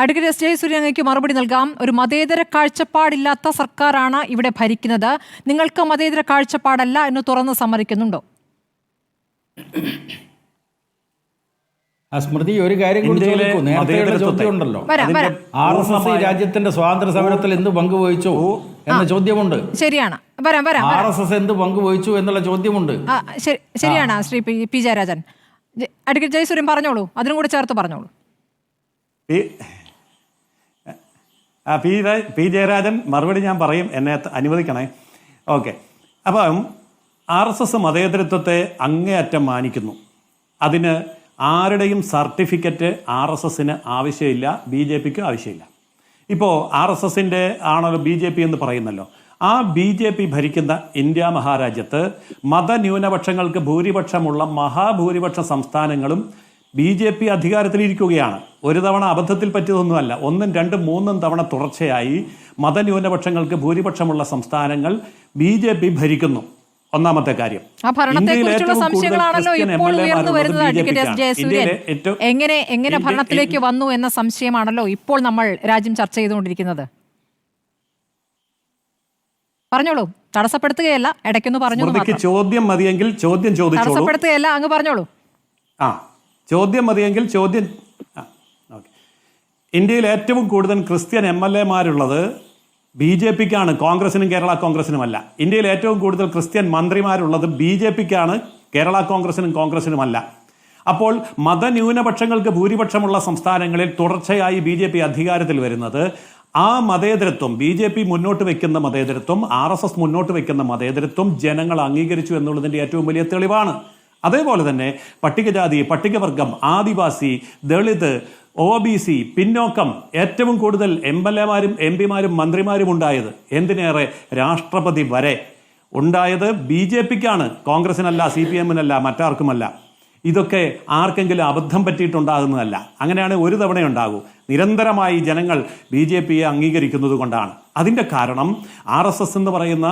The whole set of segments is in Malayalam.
അഡ്വക്കേറ്റ് എസ് ജയസൂര്യൻ അങ്ങേക്ക് മറുപടി നൽകാം. ഒരു മതേതര കാഴ്ചപ്പാടില്ലാത്ത സർക്കാരാണ് ഇവിടെ ഭരിക്കുന്നത്. നിങ്ങൾക്ക് മതേതര കാഴ്ചപ്പാടല്ല എന്ന് തുറന്ന് സമ്മതിക്കുന്നുണ്ടോ? സ്മൃതി, ഒരു കാര്യം കൂടി ചോദിക്കൂ. നേരത്തെ ചോദ്യമുണ്ടല്ലോ, RSS രാജ്യത്തിന്റെ സ്വാതന്ത്ര്യ സമരത്തിൽ എന്ത് പങ്കുവഹിച്ചു എന്ന ചോദ്യമുണ്ട്. ശരിയാണ്, RSS എന്ത് പങ്കുവഹിച്ചു എന്നുള്ള ചോദ്യമുണ്ട്. ശരിയാണ് ശ്രീ പി ജയരാജൻ. അഡ്വക്കേറ്റ് ജയസൂര്യൻ പറഞ്ഞോളൂ, അതിനും കൂടെ ചേർത്ത് പറഞ്ഞോളൂ. പി ജയരാജൻ മറുപടി ഞാൻ പറയും, എന്നെ അനുവദിക്കണേ. ഓക്കെ, അപ്പം RSS മതേതരത്വത്തെ അങ്ങേയറ്റം മാനിക്കുന്നു. അതിന് ആരുടെയും സർട്ടിഫിക്കറ്റ് RSSന് ആവശ്യമില്ല, BJPക്ക് ആവശ്യമില്ല. ഇപ്പോൾ RSSന്റെ ആണല്ലോ BJP എന്ന് പറയുന്നല്ലോ. ആ BJP ഭരിക്കുന്ന ഇന്ത്യ മഹാരാജ്യത്ത് മതന്യൂനപക്ഷങ്ങൾക്ക് ഭൂരിപക്ഷമുള്ള മഹാഭൂരിപക്ഷ സംസ്ഥാനങ്ങളും BJP അധികാരത്തിലിരിക്കുകയാണ്. ഒരു തവണ അബദ്ധത്തിൽ പറ്റിയതൊന്നുമല്ല, 1, 2, 3 തവണ തുടർച്ചയായി മതന്യൂനപക്ഷങ്ങൾക്ക് ഭൂരിപക്ഷമുള്ള സംസ്ഥാനങ്ങൾ BJP ഭരിക്കുന്നു. ഒന്നാമത്തെ കാര്യം. എങ്ങനെ ഭരണത്തിലേക്ക് വന്നു എന്ന സംശയമാണല്ലോ ഇപ്പോൾ നമ്മൾ രാജ്യം ചർച്ച ചെയ്തുകൊണ്ടിരിക്കുന്നത്. പറഞ്ഞോളൂ, തടസ്സപ്പെടുത്തുകയല്ല, ഇടയ്ക്കൊന്ന് പറഞ്ഞു. ചോദ്യം മതിയെങ്കിൽ ചോദ്യം ചോദിച്ചോളൂ. തടസ്സപ്പെടുത്തുകയല്ല, അങ്ങ് പറഞ്ഞോളൂ. ചോദ്യം മതിയെങ്കിൽ ചോദ്യം. ഇന്ത്യയിൽ ഏറ്റവും കൂടുതൽ ക്രിസ്ത്യൻ MLAമാരുള്ളത് BJPക്കാണ്, കോൺഗ്രസിനും കേരള കോൺഗ്രസിനുമല്ല. ഇന്ത്യയിൽ ഏറ്റവും കൂടുതൽ ക്രിസ്ത്യൻ മന്ത്രിമാരുള്ളത് BJPക്കാണ്, കേരള കോൺഗ്രസിനുമല്ല. അപ്പോൾ മതന്യൂനപക്ഷങ്ങൾക്ക് ഭൂരിപക്ഷമുള്ള സംസ്ഥാനങ്ങളിൽ തുടർച്ചയായി BJP അധികാരത്തിൽ വരുന്നത് ആ മതേതരത്വം, BJP മുന്നോട്ട് വെക്കുന്ന മതേതരത്വം, RSS മുന്നോട്ട് വെക്കുന്ന മതേതരത്വം ജനങ്ങൾ അംഗീകരിച്ചു എന്നുള്ളതിന്റെ ഏറ്റവും വലിയ തെളിവാണ്. അതേപോലെ തന്നെ പട്ടികജാതി, പട്ടികവർഗം, ആദിവാസി, ദളിത്, OBC, പിന്നോക്കം ഏറ്റവും കൂടുതൽ MLAമാരും MP മാരും മന്ത്രിമാരും ഉണ്ടായത്, എന്തിനേറെ രാഷ്ട്രപതി വരെ ഉണ്ടായത് BJPക്കാണ്, കോൺഗ്രസിനല്ല, CPMനല്ല, മറ്റാർക്കുമല്ല. ഇതൊക്കെ ആർക്കെങ്കിലും അബദ്ധം പറ്റിയിട്ടുണ്ടാകുന്നതല്ല. അങ്ങനെയാണ് ഒരു തവണ ഉണ്ടാകൂ. നിരന്തരമായി ജനങ്ങൾ BJPയെ അംഗീകരിക്കുന്നത് കൊണ്ടാണ്. അതിൻ്റെ കാരണം RSS എന്ന് പറയുന്ന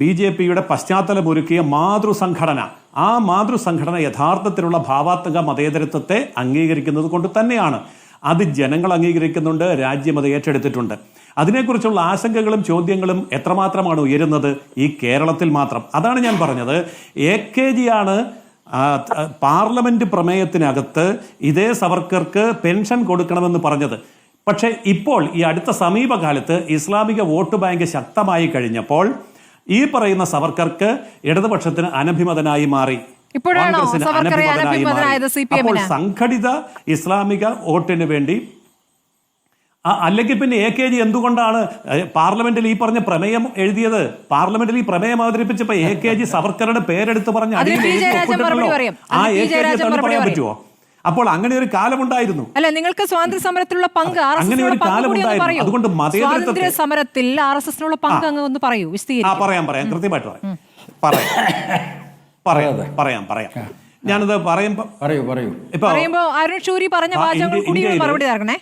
BJPയുടെ പശ്ചാത്തലമൊരുക്കിയ മാതൃസംഘടന, ആ മാതൃസംഘടന യഥാർത്ഥത്തിലുള്ള ഭാവാത്മക മതേതരത്വത്തെ അംഗീകരിക്കുന്നത് കൊണ്ട് തന്നെയാണ്. അത് ജനങ്ങൾ അംഗീകരിക്കുന്നുണ്ട്, രാജ്യം അത് ഏറ്റെടുത്തിട്ടുണ്ട്. അതിനെക്കുറിച്ചുള്ള ആശങ്കകളും ചോദ്യങ്ങളും എത്രമാത്രമാണ് ഉയരുന്നത് ഈ കേരളത്തിൽ മാത്രം. അതാണ് ഞാൻ പറഞ്ഞത്. AKG ആണ് പാർലമെന്റ് പ്രമേയത്തിനകത്ത് ഇതേ സവർക്കർക്ക് പെൻഷൻ കൊടുക്കണമെന്ന് പറഞ്ഞത്. പക്ഷേ ഇപ്പോൾ ഈ അടുത്ത സമീപകാലത്ത് ഇസ്ലാമിക വോട്ട് ബാങ്ക് ശക്തമായി കഴിഞ്ഞപ്പോൾ ഈ പറയുന്ന സവർക്കർക്ക് ഇടതുപക്ഷത്തിന് അനഭിമതനായി മാറി, കോൺഗ്രസിന് അനഭിമതനായി മാറി. അപ്പോൾ സംഘടിത ഇസ്ലാമിക വോട്ടിന് വേണ്ടി, അല്ലെങ്കിൽ പിന്നെ AKG എന്തുകൊണ്ടാണ് പാർലമെന്റിൽ ഈ പറഞ്ഞ പ്രമേയം എഴുതിയത്? പാർലമെന്റിൽ ഈ പ്രമേയം അവതരിപ്പിച്ചപ്പോ AKG സവർക്കറുടെ പേരെടുത്ത് പറഞ്ഞ് ആ AKG പറയാൻ പറ്റുമോ? അപ്പോൾ അങ്ങനെ ഒരു കാലമുണ്ടായിരുന്നു. അല്ല, നിങ്ങൾക്ക് സ്വാതന്ത്ര്യ സമരത്തിലുള്ള പങ്ക്, അങ്ങനെ ഒരു കാലമുണ്ടായിരുന്നു. അതുകൊണ്ട് മതേതരത്വ സമരത്തിൽ RSSനുള്ള പങ്ക് അങ്ങ് ഒന്ന് പറയൂ, വിശദീകരിക്കൂ. പറയാം, കൃത്യമായിട്ട് പറയാം. ഞാനത് പറയുമ്പോ അരുൺ ഷൂരി പറഞ്ഞ വാചകങ്ങൾ കൂടി മറുപടി തരണേ.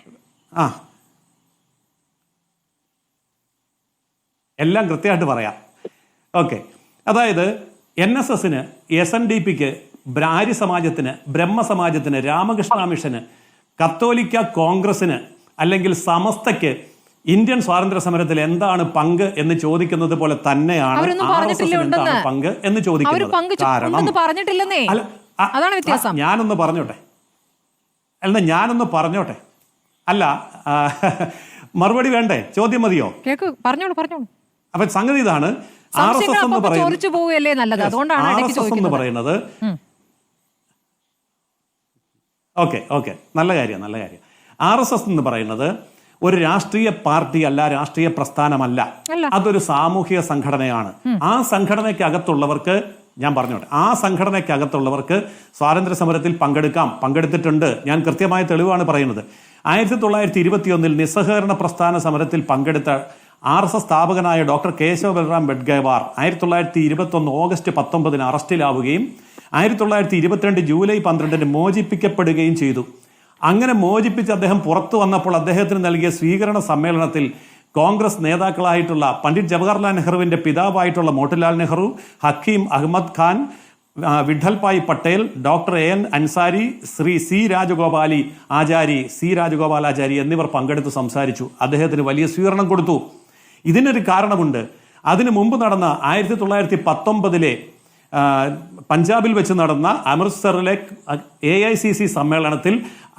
എല്ലാം കൃത്യമായിട്ട് പറയാം. ഓക്കെ, അതായത് NSSന്, SNDPക്ക്, ആര്യ സമാജത്തിന്, ബ്രഹ്മസമാജത്തിന്, രാമകൃഷ്ണ മിഷന്, കത്തോലിക്ക കോൺഗ്രസിന് അല്ലെങ്കിൽ സമസ്തയ്ക്ക് ഇന്ത്യൻ സ്വാതന്ത്ര്യ സമരത്തിൽ എന്താണ് പങ്ക് എന്ന് ചോദിക്കുന്നത് പോലെ തന്നെയാണ് എന്താണ് പങ്ക് എന്ന് ചോദിക്കുന്നത്. കാരണം ഞാനൊന്ന് പറഞ്ഞോട്ടെ. അല്ല, മറുപടി വേണ്ടേ? ചോദ്യം മതിയോ? പറഞ്ഞോളൂ. അപ്പൊ സംഗതി ഇതാണ്. RSS എന്ന് പറയുന്നത് ഓക്കെ നല്ല കാര്യം. RSS എന്ന് പറയുന്നത് ഒരു രാഷ്ട്രീയ പാർട്ടി അല്ല, രാഷ്ട്രീയ പ്രസ്ഥാനമല്ല. അതൊരു സാമൂഹിക സംഘടനയാണ്. ആ സംഘടനയ്ക്കകത്തുള്ളവർക്ക്, ഞാൻ പറഞ്ഞോട്ടെ, ആ സംഘടനയ്ക്കകത്തുള്ളവർക്ക് സ്വാതന്ത്ര്യ സമരത്തിൽ പങ്കെടുത്തിട്ടുണ്ട്. ഞാൻ കൃത്യമായ തെളിവാണ് പറയുന്നത്. 1921 നിസ്സഹകരണ പ്രസ്ഥാന സമരത്തിൽ പങ്കെടുത്ത RSS സ്ഥാപകനായ ഡോക്ടർ കേശവ ബൽറാം ബെഡ്ഗേവാർ 1921 ഓഗസ്റ്റ് 19 അറസ്റ്റിലാവുകയും 1922 ജൂലൈ 12 മോചിപ്പിക്കപ്പെടുകയും ചെയ്തു. അങ്ങനെ മോചിപ്പിച്ച് അദ്ദേഹം പുറത്തു വന്നപ്പോൾ അദ്ദേഹത്തിന് നൽകിയ സ്വീകരണ സമ്മേളനത്തിൽ കോൺഗ്രസ് നേതാക്കളായിട്ടുള്ള പണ്ഡിറ്റ് ജവഹർലാൽ നെഹ്റുവിന്റെ പിതാവായിട്ടുള്ള Motilal Nehru, Hakim Ahmad Khan, Vithalbhai Patel, doctor N Ansari, Shri C Rajagopalachari എന്നിവർ പങ്കെടുത്ത് സംസാരിച്ചു. അദ്ദേഹത്തിന് വലിയ സ്വീകരണം കൊടുത്തു. ഇതിനൊരു കാരണമുണ്ട്. അതിനു മുമ്പ് നടന്ന 1919 പഞ്ചാബിൽ വെച്ച് നടന്ന അമൃത്സറിലെ AICC സമ്മേളനത്തിൽ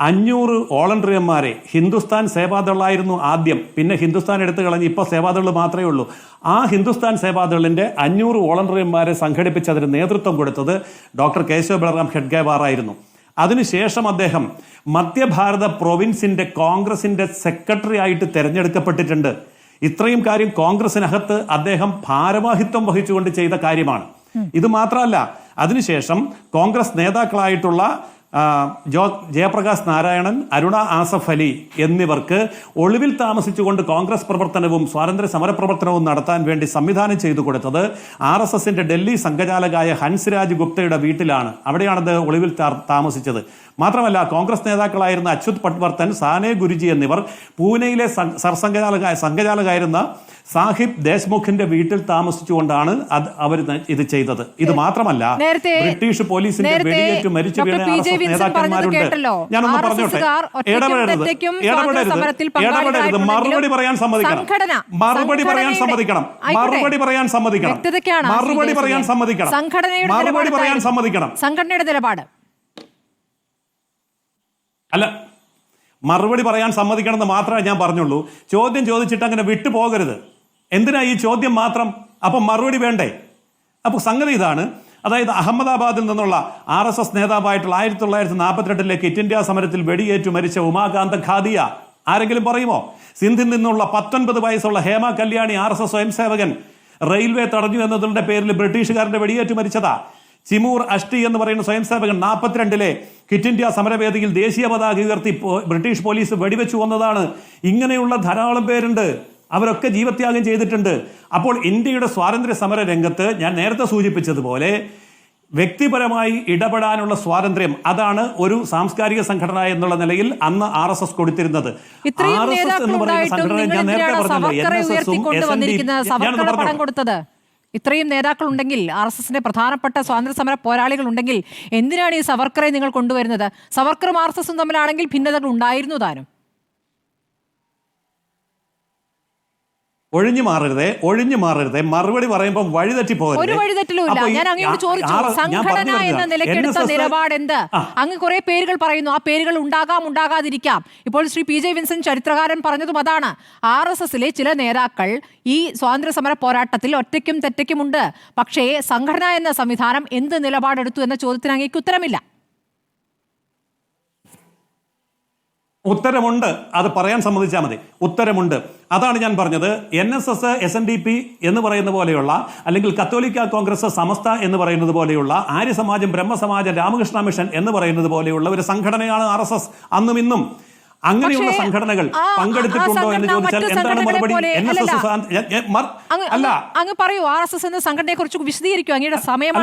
500 വോളണ്ടറിയന്മാരെ, ഹിന്ദുസ്ഥാൻ സേവാദളായിരുന്നു ആദ്യം, പിന്നെ ഹിന്ദുസ്ഥാൻ എടുത്തു കളഞ്ഞ് ഇപ്പോൾ സേവാദൾ മാത്രമേ ഉള്ളൂ. ആ ഹിന്ദുസ്ഥാൻ സേവാദളിന്റെ 500 വോളണ്ടറിയന്മാരെ സംഘടിപ്പിച്ച് അതിന് നേതൃത്വം കൊടുത്തത് ഡോക്ടർ കേശവ ബലറാം ഹെഡ്ഗേവാർ ആയിരുന്നു. അതിനുശേഷം അദ്ദേഹം മധ്യഭാരത പ്രൊവിൻസിന്റെ കോൺഗ്രസിന്റെ സെക്രട്ടറി ആയിട്ട് തെരഞ്ഞെടുക്കപ്പെട്ടിട്ടുണ്ട്. ഇത്രയും കാര്യം കോൺഗ്രസിനകത്ത് അദ്ദേഹം ഭാരവാഹിത്വം വഹിച്ചുകൊണ്ട് ചെയ്ത കാര്യമാണ്. ഇത് മാത്രമല്ല, അതിനുശേഷം കോൺഗ്രസ് നേതാക്കളായിട്ടുള്ള ജയപ്രകാശ് നാരായണൻ, അരുണ ആസഫ് അലി എന്നിവർക്ക് ഒളിവിൽ താമസിച്ചുകൊണ്ട് കോൺഗ്രസ് പ്രവർത്തനവും സ്വാതന്ത്ര്യ സമരപ്രവർത്തനവും നടത്താൻ വേണ്ടി സംവിധാനം ചെയ്തു കൊടുത്തത് RSSന്റെ ഡൽഹി സംഘചാലകായ ഹൻസ്രാജ് ഗുപ്തയുടെ വീട്ടിലാണ്. അവിടെയാണത് ഒളിവിൽ താമസിച്ചത്. മാത്രമല്ല, കോൺഗ്രസ് നേതാക്കളായിരുന്ന അച്യുത് പട്വർത്തൻ, സാനെ ഗുരുജി എന്നിവർ പൂനെയിലെ സംഘചാലകായിരുന്ന സാഹിബ് ദേശ്മുഖിന്റെ വീട്ടിൽ താമസിച്ചുകൊണ്ടാണ് അവർ ഇത് ചെയ്തത്. ഇത് മാത്രമല്ല, ബ്രിട്ടീഷ് പോലീസിന്റെ വെടിയേറ്റ് മരിച്ചു വീണ നേതാക്കന്മാരുണ്ട്. ഞാനൊന്ന് പറഞ്ഞോട്ടെ, ഇടപെടരുത്. മറുപടി പറയാൻ സമ്മതിക്കണം. സംഘടനയുടെ നിലപാട് അല്ല, മറുപടി പറയാൻ സമ്മതിക്കണം എന്ന് മാത്രമേ ഞാൻ പറഞ്ഞുള്ളൂ. ചോദ്യം ചോദിച്ചിട്ട് അങ്ങനെ വിട്ടുപോകരുത്. എന്തിനാ ഈ ചോദ്യം മാത്രം? അപ്പം മറുപടി വേണ്ടേ? അപ്പോൾ സംഗതി ഇതാണ്. അതായത് അഹമ്മദാബാദിൽ നിന്നുള്ള RSS നേതാവായിട്ടുള്ള 1942 ക്വിറ്റ് ഇന്ത്യ സമരത്തിൽ വെടിയേറ്റു മരിച്ച ഉമാകാന്ത ഖാദിയ ആരെങ്കിലും പറയുമോ? സിന്ധിൽ നിന്നുള്ള 19 വയസ്സുള്ള ഹേമ കല്യാണി RSS സ്വയംസേവകൻ റെയിൽവേ തടഞ്ഞു എന്നതിന്റെ പേരിൽ ബ്രിട്ടീഷുകാരന്റെ വെടിയേറ്റു മരിച്ചതാ. ചിമൂർ അഷ്ടി എന്ന് പറയുന്ന സ്വയംസേവകൻ 42 ക്വിറ്റ് ഇന്ത്യ സമരവേദിയിൽ ദേശീയ പതാക ഉയർത്തി ബ്രിട്ടീഷ് പോലീസ് വെടിവെച്ചു വന്നതാണ്. ഇങ്ങനെയുള്ള ധാരാളം പേരുണ്ട്. അവരൊക്കെ ജീവത്യാഗം ചെയ്തിട്ടുണ്ട്. അപ്പോൾ ഇന്ത്യയുടെ സ്വാതന്ത്ര്യ സമര രംഗത്ത് ഞാൻ നേരത്തെ സൂചിപ്പിച്ചതുപോലെ വ്യക്തിപരമായി ഇടപെടാനുള്ള സ്വാതന്ത്ര്യം, അതാണ് ഒരു സാംസ്കാരിക സംഘടന എന്നുള്ള നിലയിൽ അന്ന് RSS കൊടുത്തിരുന്നത്. RSS എന്ന് പറയുന്ന സംഘടന ഞാൻ നേരത്തെ പറഞ്ഞല്ലോ, ഇത്രയും നേതാക്കൾ ഉണ്ടെങ്കിൽ, RSSന്റെ പ്രധാനപ്പെട്ട സ്വാതന്ത്ര്യ സമര പോരാളികൾ ഉണ്ടെങ്കിൽ, എന്തിനാണ് ഈ സവർക്കറെ നിങ്ങൾ കൊണ്ടുവരുന്നത്? സവർക്കറും RSSും തമ്മിലാണെങ്കിൽ ഭിന്നതകൾ ഉണ്ടായിരുന്നു താനും. ഒഴിഞ്ഞു മാറരുതേ. മറുപടി പറയുമ്പോൾ വഴിതെറ്റി പോകരുത്. ഒരു വഴിതെറ്റിലുമില്ല. ഞാൻ അങ്ങോട്ട് ചോദിച്ചു, സംഘടന എന്ന നിലയ്ക്കെടുത്ത നിലപാട് എന്ത്? അങ്ങ് കുറെ പേരുകൾ പറയുന്നു. ആ പേരുകൾ ഉണ്ടാകാതിരിക്കാം. ഇപ്പോൾ ശ്രീ PJ വിൻസെന്റ് ചരിത്രകാരൻ പറഞ്ഞതും അതാണ്. RSSലെ ചില നേതാക്കൾ ഈ സ്വാതന്ത്ര്യ സമര പോരാട്ടത്തിൽ ഒറ്റയ്ക്കും തെറ്റയ്ക്കുമുണ്ട്. പക്ഷേ സംഘടന എന്ന സംവിധാനം എന്ത് നിലപാടെടുത്തു എന്ന ചോദ്യത്തിന് അങ്ങേക്ക് ഉത്തരമില്ല. ഉത്തരമുണ്ട്. അത് പറയാൻ സമ്മതിച്ചാൽ മതി. ഉത്തരമുണ്ട്. അതാണ് ഞാൻ പറഞ്ഞത്. NSS, SNDP എന്ന് പറയുന്ന പോലെയുള്ള, അല്ലെങ്കിൽ കത്തോലിക്ക കോൺഗ്രസ്, സമസ്ത എന്ന് പറയുന്നത് പോലെയുള്ള, ആര്യസമാജം, ബ്രഹ്മസമാജം, രാമകൃഷ്ണ മിഷൻ എന്ന് പറയുന്നത് പോലെയുള്ള ഒരു സംഘടനയാണ് RSS അന്നും ഇന്നും. അങ്ങനെയുള്ള സംഘടനകൾ പങ്കെടുത്തിട്ടുണ്ടോ എന്ന് ചോദിച്ചാൽ എന്താണ് മറുപടി? അല്ല, അങ്ങ് പറയൂ, RSS എന്ന സംഘടനയെ കുറിച്ച് വിശദീകരിക്കും. അങ്ങയുടെ സമയം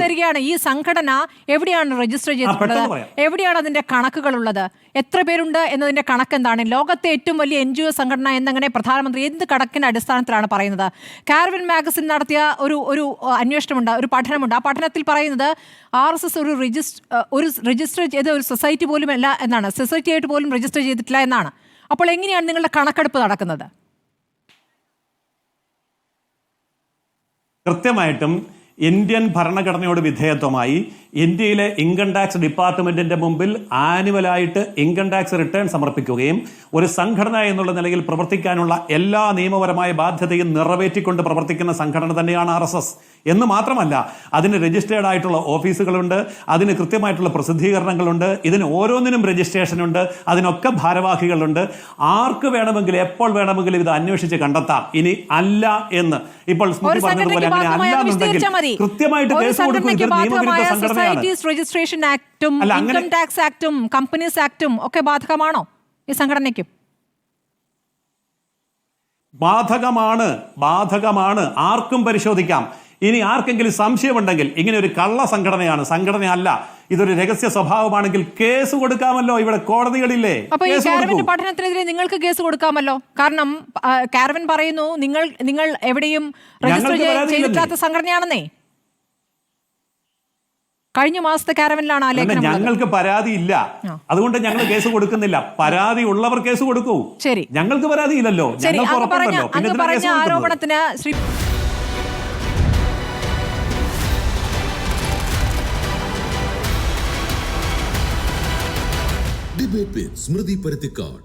തരികയാണ്. ഈ സംഘടന എവിടെയാണ് രജിസ്റ്റർ ചെയ്തിട്ടുള്ളത്? എവിടെയാണ് അതിന്റെ കണക്കുകൾ ഉള്ളത്? എത്ര പേരുണ്ട് എന്നതിന്റെ കണക്ക് എന്താണ്? ലോകത്തെ ഏറ്റവും വലിയ NGO സംഘടന എന്നങ്ങനെ പ്രധാനമന്ത്രി എന്ത് കണക്കിന്റെ അടിസ്ഥാനത്തിലാണ് പറയുന്നത്? കാരവൻ മാഗസിൻ നടത്തിയ ഒരു അന്വേഷണമുണ്ട്, ഒരു പഠനമുണ്ട്. ആ പഠനത്തിൽ പറയുന്നത് RSS ഒരു രജിസ്റ്റർ ചെയ്ത ഒരു സൊസൈറ്റി പോലും അല്ല എന്നാണ്. സൊസൈറ്റി ആയിട്ട് പോലും രജിസ്റ്റർ ചെയ്തിട്ടില്ല എന്നാണ്. അപ്പോൾ എങ്ങനെയാണ് നിങ്ങളുടെ കണക്കെടുപ്പ് നടക്കുന്നത്? കൃത്യമായിട്ടും ഇന്ത്യൻ ഭരണഘടനയോട് വിധേയത്വമായി ഇന്ത്യയിലെ ഇൻകം ടാക്സ് ഡിപ്പാർട്ട്മെന്റിന്റെ മുമ്പിൽ ആനുവലായിട്ട് ഇൻകം ടാക്സ് റിട്ടേൺ സമർപ്പിക്കുകയും ഒരു സംഘടന എന്നുള്ള നിലയിൽ പ്രവർത്തിക്കാനുള്ള എല്ലാ നിയമപരമായ ബാധ്യതയും നിറവേറ്റിക്കൊണ്ട് പ്രവർത്തിക്കുന്ന സംഘടന തന്നെയാണ് RSS. എന്ന് മാത്രമല്ല, അതിന് രജിസ്റ്റേർഡ് ആയിട്ടുള്ള ഓഫീസുകളുണ്ട്, അതിന് കൃത്യമായിട്ടുള്ള പ്രസിദ്ധീകരണങ്ങളുണ്ട്, ഇതിന് ഓരോന്നിനും രജിസ്ട്രേഷൻ ഉണ്ട്, അതിനൊക്കെ ഭാരവാഹികളുണ്ട്. ആർക്ക് വേണമെങ്കിലും എപ്പോൾ വേണമെങ്കിലും ഇത് അന്വേഷിച്ച് കണ്ടെത്താം. ഇനി അല്ല എന്ന് ഇപ്പോൾ സ്മൃതി പറഞ്ഞതുപോലെ അങ്ങനെ അല്ല എന്നുണ്ടെങ്കിൽ കൃത്യമായിട്ട് കേസ് കൊടുക്കും. ഇത് നിയമവിരുദ്ധ സംഘടനയാണ്. രജിസ്ട്രേഷൻ ആക്ടും ഇൻകം ടാക്സ് ആക്ടും കമ്പനീസ് ആക്ടും ഒക്കെ ബാധകമാണോ ഈ സംഘടനയ്ക്ക്? ബാധകമാണ്. ആർക്കും പരിശോധിക്കാം. ഇനി ആർക്കെങ്കിലും സംശയമുണ്ടെങ്കിൽ ഇങ്ങനെ ഒരു കള്ള സംഘടനയാണ്, സംഘടനയല്ല, ഇതൊരു രഹസ്യ സ്വഭാവമാണെങ്കിൽ കേസ് കൊടുക്കാമല്ലോ. ഇവിടെ കോടതികളില്ലേ? അപ്പൊ ഈ കാരവന്റെ പഠനത്തിനെതിരെ നിങ്ങൾക്ക് കേസ് കൊടുക്കാമല്ലോ. കാരണം കാരവൻ പറയുന്നു നിങ്ങൾ എവിടെയും രജിസ്റ്റർ ചെയ്തിട്ടില്ലാത്ത സംഘടനയാണെന്നേ. കഴിഞ്ഞ മാസത്തെ കാരവനിലാണ് ആ ലേഖനം. ഞങ്ങൾക്ക് പരാതി ഇല്ല, അതുകൊണ്ട് ഞങ്ങൾ കേസ് കൊടുക്കുന്നില്ല. പരാതി ഉള്ളവർ കേസ് കൊടുക്കൂ. ശരി, ഞങ്ങൾക്ക് പരാതി ഇല്ലല്ലോ. ശരി, അങ്ങ് പറഞ്ഞ ആരോപണത്തിന് ശ്രീ ഡിബേറ്റ് വിത്ത് സ്മൃതി പരുത്തിക്കാട്.